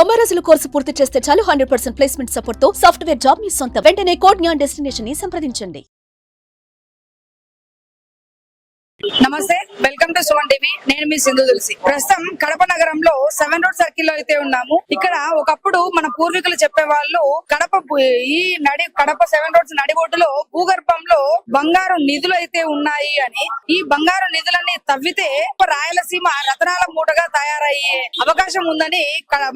90 రోజుల కోర్సు పూర్తి చేస్తే చాలు 100% ప్లేస్మెంట్ సపోర్ట్ తో సాఫ్ట్వేర్ జాబ్ మీ సొంతం. వెంటనే కోడ్ జ్ఞాన్ డెస్టినేషన్ ని సంప్రదించండి. నమస్తే, వెల్కమ్ టు సుమన్ టీవీ. నేను మీ సింధు తులసి. ప్రస్తుతం కడప నగరంలో 7 రోడ్ సర్కిల్ లో అయితే ఉన్నాము. ఇక్కడ ఒకప్పుడు మన పూర్వీకులు చెప్పేవాళ్ళు కడప 7 రోడ్స్ నడిబొడ్డులో భూగర్భంలో బంగారు నిధులు అయితే ఉన్నాయి అని. ఈ బంగారు నిధులన్నీ తవ్వితే రాయలసీమ రతనాల మూటగా తయారయ్యే అవకాశం ఉందని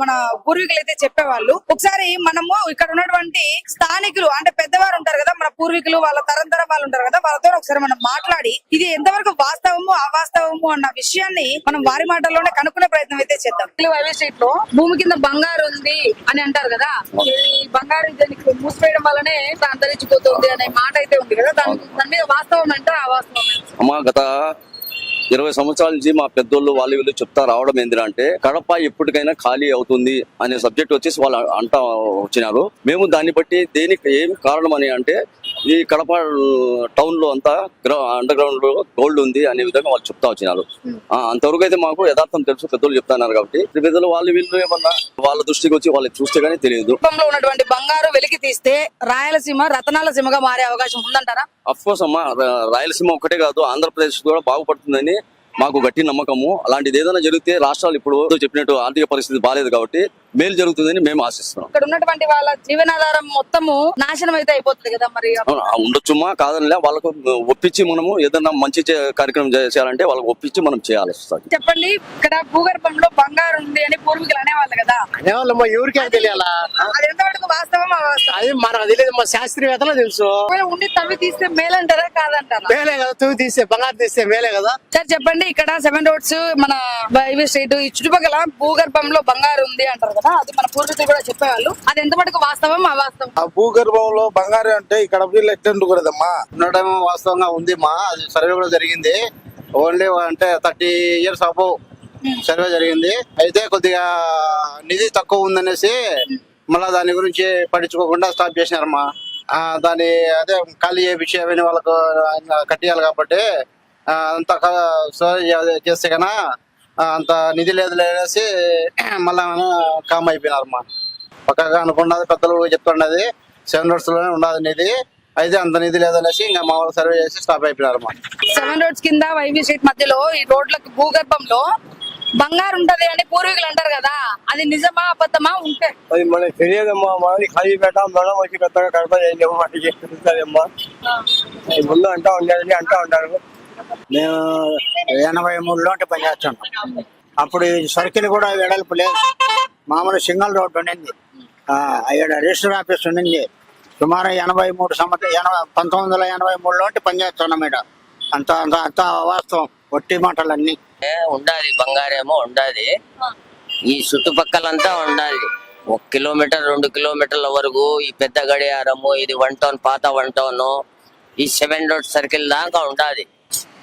మన పూర్వీకులు అయితే చెప్పేవాళ్ళు. ఒకసారి మనము ఇక్కడ ఉన్నటువంటి స్థానికులు అంటే పెద్దవారు ఉంటారు కదా, మన పూర్వీకులు వాళ్ళ తరంతరం వాళ్ళు ఉంటారు కదా, వాళ్ళతో ఒకసారి మనం మాట్లాడి ఇది ఎంతవరకు వాస్తవము అవాస్తవము అన్న విషయాన్ని మనం వారి మాటల్లోనే కనుక్కునే ప్రయత్నం అయితే చేద్దాం. హైవే స్ట్రీట్ లో భూమి కింద బంగారు ఉంది అని అంటారు కదా, ఈ బంగారు మూసివేయడం వల్లనే అంతరించిపోతుంది అనే మాట అయితే ఉంది కదా, దాని మీద వాస్తవం అంటే అవాస్తవం అమ్మా. గత 20 సంవత్సరాల నుంచి మా పెద్దోళ్ళు వాళ్ళు వీళ్ళు చెప్తా రావడం ఏంటంటే కడప ఎప్పటికైనా ఖాళీ అవుతుంది అనే సబ్జెక్ట్ వచ్చేసి వాళ్ళు అంటా వచ్చినారు. మేము దాన్ని బట్టి దేనికి ఏం కారణం అని అంటే ఈ కడప టౌన్ లో అంతా అండర్ గ్రౌండ్ లో గోల్డ్ ఉంది అనే విధంగా వాళ్ళు చెప్తా వచ్చినారు. అంతవరకు అయితే మాకు యథార్థం తెలుసు, పెద్దలు చెప్తున్నారు కాబట్టి పెద్దలు వాళ్ళు వీళ్ళు ఏమన్నా వాళ్ళ దృష్టికి వచ్చి వాళ్ళు చూస్తే గానీ తెలియదు. ఉన్నటువంటి బంగారు వెలికి తీస్తే రాయలసీమ రతనాల సీమగా మారే అవకాశం ఉందంటారా? అఫ్ కోర్స్ అమ్మా, రాయలసీమ ఒక్కటే కాదు ఆంధ్రప్రదేశ్ కూడా బాగుపడుతుందని మాకు గట్టి నమ్మకము. అలాంటిది ఏదైనా జరిగితే రాష్ట్రాలు ఇప్పుడు చెప్పినట్టు ఆర్థిక పరిస్థితి బాగాలేదు కాబట్టి మేలు జరుగుతుందని మేము ఆశిస్తున్నాం. ఇక్కడ ఉన్నటువంటి వాళ్ళ జీవనాధారం మొత్తము నాశనం అయితే అయిపోతుంది కదా, మరి ఉండొచ్చుమా కాదనిలే. వాళ్ళకు ఒప్పించి మనము ఏదన్నా మంచి కార్యక్రమం చేయాలంటే వాళ్ళకి ఒప్పించి మనం చేయాలి. చెప్పండి, ఇక్కడ భూగర్భంలో బంగారు ఉంది అని పూర్వీకులు అనేవాళ్ళు కదా, అనేవాళ్ళమ్మా, ఎవరికీ తెలియాలా? అది ఎంతవరకు వాస్తవం అది మనకు తెలియదు, మా శాస్త్రీయవేత్తలో తెలుసు. ఉండి తవ్వి తీస్తే మేలంటారా కాదంటారా? మేలే కదా, తవ్వి తీస్తే బంగారు తీస్తే మేలే కదా. సార్ చెప్పండి, ఇక్కడ 7 రోడ్స్ మన హైవే స్ట్రీట్ ఈ చుట్టుపక్కల భూగర్భంలో బంగారు ఉంది అంటారు కదా, అది మన పూర్వీకులు కూడా చెప్పేవాళ్ళు. అది ఎంత మటుకు వాస్తవం అవాస్తవం? ఆ భూగర్భంలో బంగారు అంటే ఇక్కడ ఎట్టుండకూడదమ్మా, ఉండడం వాస్తవంగా ఉంది మా. అది సర్వే కూడా జరిగింది. ఓన్లీ అంటే 30 years అబౌవ్ సర్వే జరిగింది. అయితే కొద్దిగా నిధి తక్కువ ఉందనేసి మళ్ళా దాని గురించి పట్టించుకోకుండా స్టాప్ చేసినారమ్మా. దాని అదే ఖాళీ చేయించి అవన్నీ వాళ్ళకు కట్టియాలి కాబట్టి అంత చేస్తే కన్నా అంత నిధి లేదు లేనేసి మళ్ళా కామ్ అయిపోయినారమ్మా. పక్కగా అనుకున్నది పెద్దలు చెప్తున్నది 7 roads లోనే ఉన్నది నిధి, అయితే అంత నిధి లేదనేసి ఇంకా మామూలు సర్వే చేసి స్టాప్ అయిపోయినారమ్మా. 7 roads కింద వైవి స్ట్రీట్ మధ్యలో ఈ రోడ్లకు భూగర్భంలో బంగారు ఉంటది అని పూర్వీకులు అంటారు కదా, అది నిజమా అబద్ధమా? ఉంటే అది మనకి తెలియదమ్మా. మనది ఖాళీ పెట్టా మేడం వచ్చి కొత్తగా కడప చేస్తామా ముందు అంటా ఉంటారు. మేము 83లో పనిచేస్తున్నాం. అప్పుడు సర్కిల్ కూడా వెడల్పు లేదు, మామూలు సింగల్ రోడ్ ఉండింది. రిజిస్టర్ ఆఫీస్ ఉండింది. సుమారు 1983లో పనిచేస్తున్నాం. ఇక్కడ అంత వాస్తవం, ఒట్టి మాటలన్నీ. ఉండాలి బంగారేమో ఉండాలి, ఈ చుట్టుపక్కలంతా ఉండాలి. 1 కిలోమీటర్ 2 కిలోమీటర్ల వరకు ఈ పెద్ద గడియారము, ఇది 1 టౌన్ పాత 1 టౌన్, ఈ 7 రోడ్ సర్కిల్ దాకా ఉండాలి.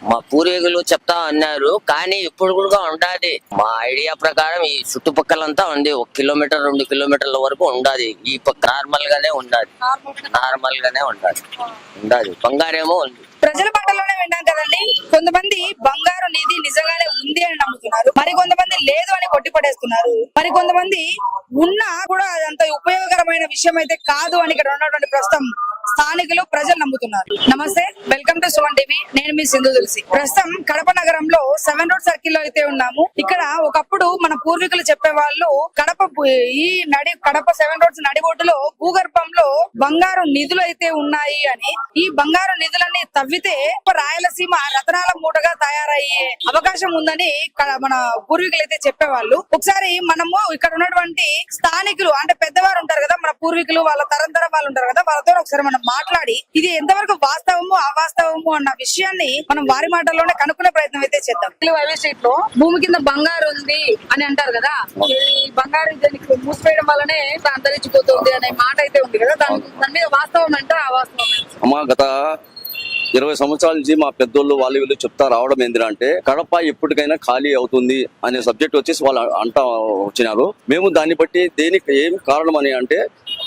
మా పూర్వీకులు చెప్తా అన్నారు, కానీ ఇప్పుడు కూడా ఉండాలి. మా ఐడియా ప్రకారం ఈ చుట్టుపక్కలంతా ఉంది. 1 కిలోమీటర్ 2 కిలోమీటర్ల వరకు ఉండాలి. ఈ నార్మల్ గానే ఉండాలి, బంగారేమో ఉంది. ప్రజల మాటల్లోనే విన్నాం కదండి. కొంతమంది బంగారు నిధి నిజంగానే ఉంది అని నమ్ముతున్నారు, మరి కొంతమంది లేదు అని కొట్టిపడేస్తున్నారు, మరి కొంతమంది ఉన్నా కూడా అదంత ఉపయోగకరమైన విషయం అయితే కాదు అని ఇక్కడ ఉన్నటువంటి ప్రస్తుతం స్థానికులు ప్రజలు నమ్ముతున్నారు. నమస్తే, వెల్కమ్ టు సుమన్ టీవీ. నేను మీ సింధు తులసి. ప్రస్తుతం కడప నగరంలో 7 రోడ్ సర్కిల్ లో అయితే ఉన్నాము. ఇక్కడ ఒకప్పుడు మన పూర్వీకులు చెప్పేవాళ్ళు కడప 7 రోడ్స్ నడిబొడ్డులో భూగర్భంలో బంగారు నిధులు అయితే ఉన్నాయి అని. ఈ బంగారు నిధులన్నీ తవ్వితే రాయలసీమ రతనాల మూటగా తయారయ్యే అవకాశం ఉందని మన పూర్వీకులు అయితే చెప్పేవాళ్ళు. ఒకసారి మనము ఇక్కడ ఉన్నటువంటి స్థానికులు అంటే పెద్దవారు ఉంటారు కదా, మన పూర్వీకులు వాళ్ళ తరంతరం వాళ్ళు ఉంటారు కదా, వాళ్ళతో ఒకసారి మనం మాట్లాడి ఇది ఎంతవరకు వాస్తవము అవాస్తవము అన్న విషయాన్ని మనం వారి మాటల్లోనే కనుక్కునే ప్రయత్నం అయితే చేద్దాం. హైవే స్ట్రీట్ లో భూమి కింద బంగారు ఉంది అని అంటారు కదా, ఈ బంగారు మూసివేయడం వల్లనే అంతరించిపోతుంది అనే మాట అయితే ఉంది కదా, దాని మీద వాస్తవం అంటే అవాస్తవం? అమ్మా, గత 20 సంవత్సరాల నుంచి మా పెద్దోళ్ళు వాళ్ళు వీళ్ళు చెప్తా రావడం ఏంటంటే కడప ఎప్పటికైనా ఖాళీ అవుతుంది అనే సబ్జెక్ట్ వచ్చేసి వాళ్ళు అంటా వచ్చినారు. మేము దాన్ని బట్టి దేనికి ఏం కారణం అని అంటే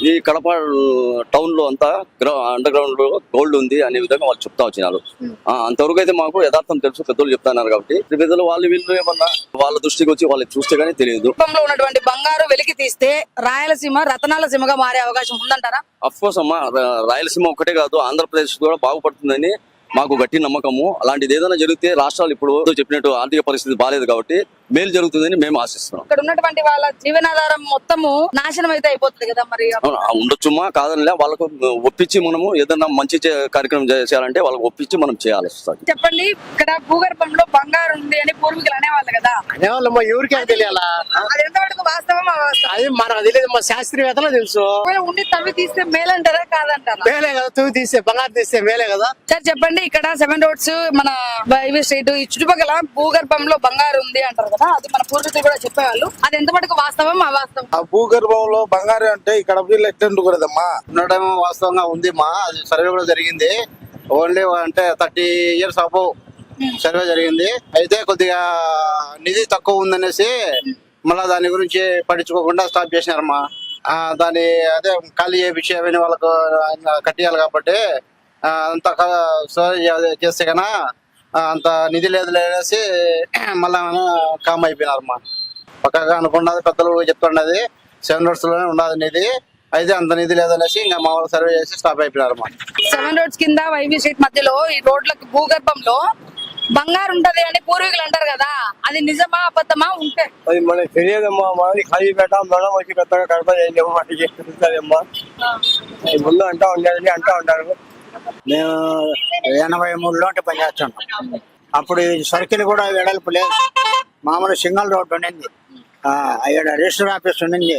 ఈ కడప టౌన్ లో అంతా అండర్ గ్రౌండ్ లో గోల్డ్ ఉంది అనే విధంగా వాళ్ళు చెప్తా వచ్చినారు. అంతవరకు అయితే మాకు యథార్థం తెలుసు, పెద్దలు చెప్తున్నారు కాబట్టి పెద్దలు వాళ్ళు వీళ్ళు ఏమన్నా వాళ్ళ దృష్టికి వచ్చి వాళ్ళు చూస్తే గానీ తెలియదు. కుటుంబంలో ఉన్నటువంటి బంగారు వెలికి తీస్తే రాయలసీమ రతనాల సీమగా మారే అవకాశం ఉందంటారా? అఫ్ కోర్స్ అమ్మా, రాయలసీమ ఒక్కటే కాదు ఆంధ్రప్రదేశ్ కూడా బాగుపడుతుందని మాకు గట్టి నమ్మకము. అలాంటిది ఏదైనా జరిగితే రాష్ట్రాలు ఇప్పుడు చెప్పినట్టు ఆర్థిక పరిస్థితి బాలేదు కాబట్టి మేలు జరుగుతుందని మేము ఆశిస్తున్నాం. ఇక్కడ ఉన్నటువంటి వాళ్ళ జీవనాధారం మొత్తము నాశనం అయితే అయిపోతుంది కదా మరి. ఉండొచ్చుమా, కాదనిలే, వాళ్ళకు ఒప్పించి మనము ఏదైనా మంచి కార్యక్రమం చేయాలంటే వాళ్ళకి ఒప్పించి మనం చేయాల్సి వస్తుంది. చెప్పండి, ఇక్కడ భూగర్భంలో బంగారు ఉంది అని పూర్వీకులు అనేవాళ్ళు కదా, అనేవాళ్ళమ్మా, ఎవరికి తెలియాలా? అది ఎంతవరకు వాస్తవం అవాస్తవం? అది మనకు తెలియదు, మా శాస్త్రీయవేత్తలో తెలుసు. ఉండి తవ్వి తీస్తే మేలంటారా కాదంటారా? మేలే కదా, తవ్వి తీస్తే బంగారు తీస్తే మేలే కదా. సార్ చెప్పండి, ఇక్కడ 7 రోడ్స్ మన వైవి స్ట్రీట్ ఈ చుట్టుపక్కల భూగర్భంలో బంగారు ఉంది అంటారు కదా, అది మన పూర్వీకులు కూడా చెప్పేవాళ్ళు, అది ఎంత మటుకు వాస్తవం అవాస్తవం? ఆ భూగర్భంలో బంగారు అంటే ఇక్కడ ఎట్లా కదమ్మా, ఉండడం వాస్తవంగా ఉంది మా, అది సర్వే కూడా జరిగింది. ఓన్లీ అంటే 30 years అబౌ సర్వే జరిగింది. అయితే కొద్దిగా నిధి తక్కువ ఉందనేసి మళ్ళా దాని గురించి పట్టించుకోకుండా స్టాప్ చేసినారమ్మా. దాని అదే ఖాళీ చేయించి అవన్నీ వాళ్ళకు కట్టియాలి కాబట్టి అంత స్టోరేజ్ చేస్తే కన్నా అంత నిధి లేదు అనేసి మళ్ళా కామ్ అయిపోయినారమ్మా. పక్కగా అనుకున్నది పెద్దలు చెప్తున్నది 7 roads లోనే ఉన్నది నిధి, అయితే అంత నిధి లేదనేసి ఇంకా మా వాళ్ళు సర్వే చేసి స్టాప్ అయిపోయినారమ్మా. 7 roads కింద వైవి స్ట్రీట్ మధ్యలో ఈ రోడ్లకు భూగర్భంలో బంగారు ఉంటది అని పూర్వీకులు అంటారు కదా, అది నిజమా అబద్ధమా? ఉంటే అది మనకి తెలియదమ్మా, మనది ఖాళీ పెట్టా మేడం వచ్చి పెద్దగా కడప చేయలేము వాటికి తెలుస్తుందమ్మా. ముందు అంటా ఉండేది అంటా ఉంటారు. మేము 83లో పనిచేస్తున్నాం. అప్పుడు ఈ సర్కిల్ కూడా వెడల్పు లేదు, మామూలు సింగిల్ రోడ్డు ఉండింది. రిజిస్టర్ ఆఫీస్ ఉండింది.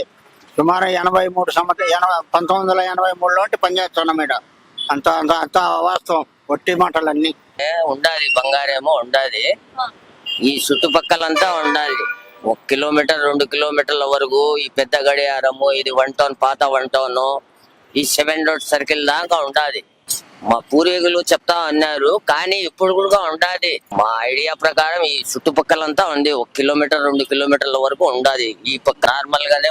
సుమారు 1983లో పనిచేస్తున్నాం. ఇక్కడ అంత వాస్తవం, ఒట్టి మాటలన్నీ. ఉండాలి, బంగారేమో ఉండాలి, ఈ చుట్టుపక్కలంతా ఉండాలి. 1 కిలోమీటర్ 2 కిలోమీటర్ల వరకు ఈ పెద్ద గడియారము, ఇది 1 టౌన్ పాత 1 టౌన్, ఈ 7 రోడ్ సర్కిల్ దాకా ఉండాలి. మా పూర్వీకులు చెప్తా అన్నారు, కానీ ఇప్పుడు కూడా ఉండాలి. మా ఐడియా ప్రకారం ఈ చుట్టుపక్కలంతా ఉంది. 1 కిలోమీటర్ 2 కిలోమీటర్ల వరకు ఉండాలి. ఈ నార్మల్ గానే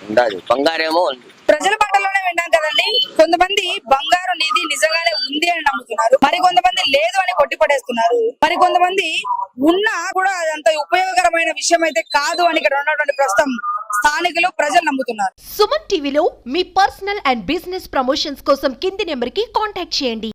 ఉండాలి, బంగారేమో ఉంది. ప్రజల పాటలోనే విన్నాం కదండి, కొంతమంది బంగారు నిధి నిజంగానే ఉంది అని నమ్ముతున్నారు, మరి కొంతమంది లేదు అని కొట్టిపడేస్తున్నారు, మరి కొంతమంది ఉన్నా కూడా అదంత ఉపయోగకరమైన విషయం అయితే కాదు అని ఇక్కడ ఉన్నటువంటి ప్రస్తుతం స్థానికులు ప్రజలు నమ్ముతున్నారు. సుమన్ టీవీలో మీ పర్సనల్ అండ్ బిజినెస్ ప్రమోషన్స్ కోసం కింది నెంబర్ కి కాంటాక్ట్ చేయండి.